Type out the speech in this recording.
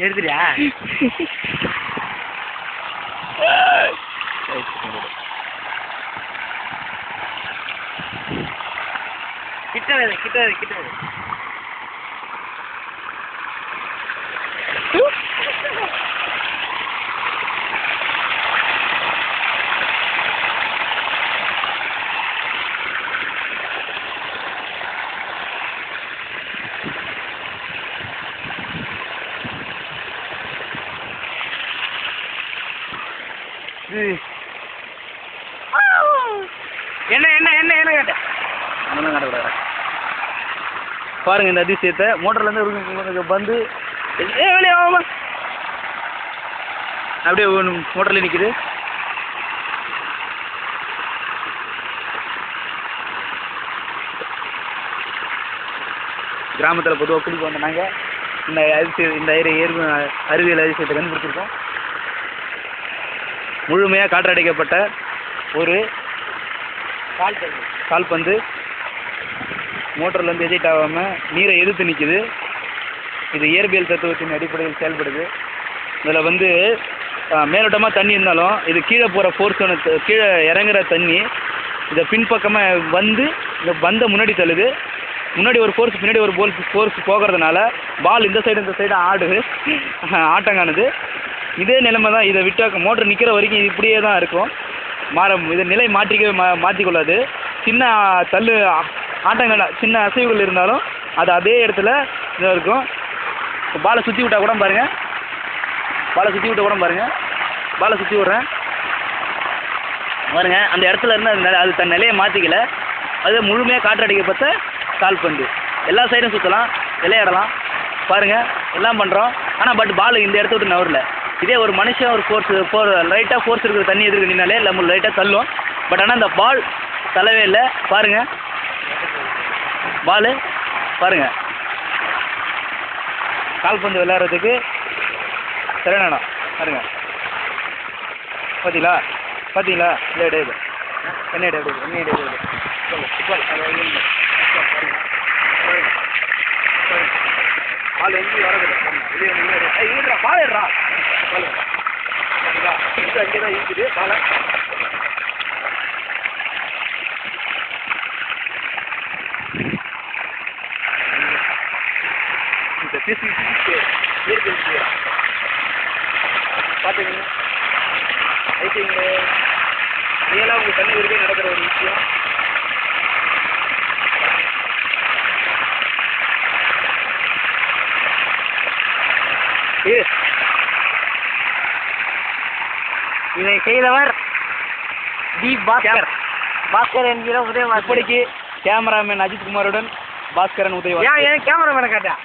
எடுத்துறியா? கிட்ட என்ன கேட்ட பாருங்க இந்த அதிசயத்தை. மோட்டர்லேருந்து வந்து வெளியே ஆகாம அப்படியே மோட்டர்ல நிற்குது. கிராமத்தில் பொதுவாக குளிக்க வந்த நாங்கள் இந்த அறிவியல் அதிசயத்தை கண்டுபிடிச்சிருக்கோம். முழுமையாக காற்றடைக்கப்பட்ட ஒரு கால்பந்து மோட்டர்லேருந்து எஜெக்ட் ஆகாமல் நீரை எதிர்த்து நிற்குது. இது இயற்பியல் தத்துவத்தின் அடிப்படையில் செயல்படுது. இதில் வந்து மேலோட்டமாக தண்ணி இருந்தாலும் இது கீழே போகிற ஃபோர்ஸ் கீழே இறங்குற தண்ணி இதை பின்பக்கமாக வந்து இந்த பந்தை முன்னாடி தள்ளுது. முன்னாடி ஒரு ஃபோர்ஸ் பின்னாடி ஒரு ஃபோர்ஸ் போகிறதுனால பால் இந்த சைடு ஆடுது, ஆட்டம் காணுது. இதே நிலைமை தான். இதை விட்டாக்க மோட்டர் நிற்கிற வரைக்கும் இது இப்படியே தான் இருக்கும். இது நிலை மாற்றிக்கொள்ளாது. சின்ன ஆட்டங்கள் சின்ன அசைவுகள் இருந்தாலும் அது அதே இடத்துல இதாக இருக்கும். இப்போ பாலை சுற்றி விட்டால் கூட பாருங்கள், பாலை சுற்றி விட்றேன் பாருங்க. அந்த இடத்துல இருந்து அது தன் நிலையை மாற்றிக்கல. அது முழுமையாக காற்றடிக்கப்பட்ட கால்பந்து. எல்லா சைடும் சுற்றலாம், விளையாடலாம். பாருங்கள் எல்லாம் பண்ணுறோம். ஆனால் பால் இந்த இடத்த விட்டு நவரல. இதே ஒரு மனுஷன் ஒரு லைட்டாக ஃபோர்ஸ் இருக்கிற தண்ணி எதிர்க்கு நின்னாலே நம்ம லைட்டாக தள்ளும். ஆனால் அந்த பால் தள்ளவே இல்லை. பாருங்கள் பால் பாருங்கள். கால்பந்து விளையாடுறதுக்கு சரியான இடம் பாருங்கள். பார்த்தீங்களா? இல்லை என்ன பால் எங்கேயும் வரதில்லை. பால் ஏறா அங்கே தான் இருக்குது பாலை. பார்த்துக்கங்க ஐட்டிங்க ரியலாக உங்கள் தண்ணி வரைக்கும் நடக்கிற ஒரு விஷயம். இதை செய்தவர் டி பாஸ்கர் என்கிற உதயவாசன். இப்படிக்கு கேமராமேன் அஜித் குமாருடன் பாஸ்கரன் உதயவாசன். ஏன் கேமராமேனை கேட்டேன்.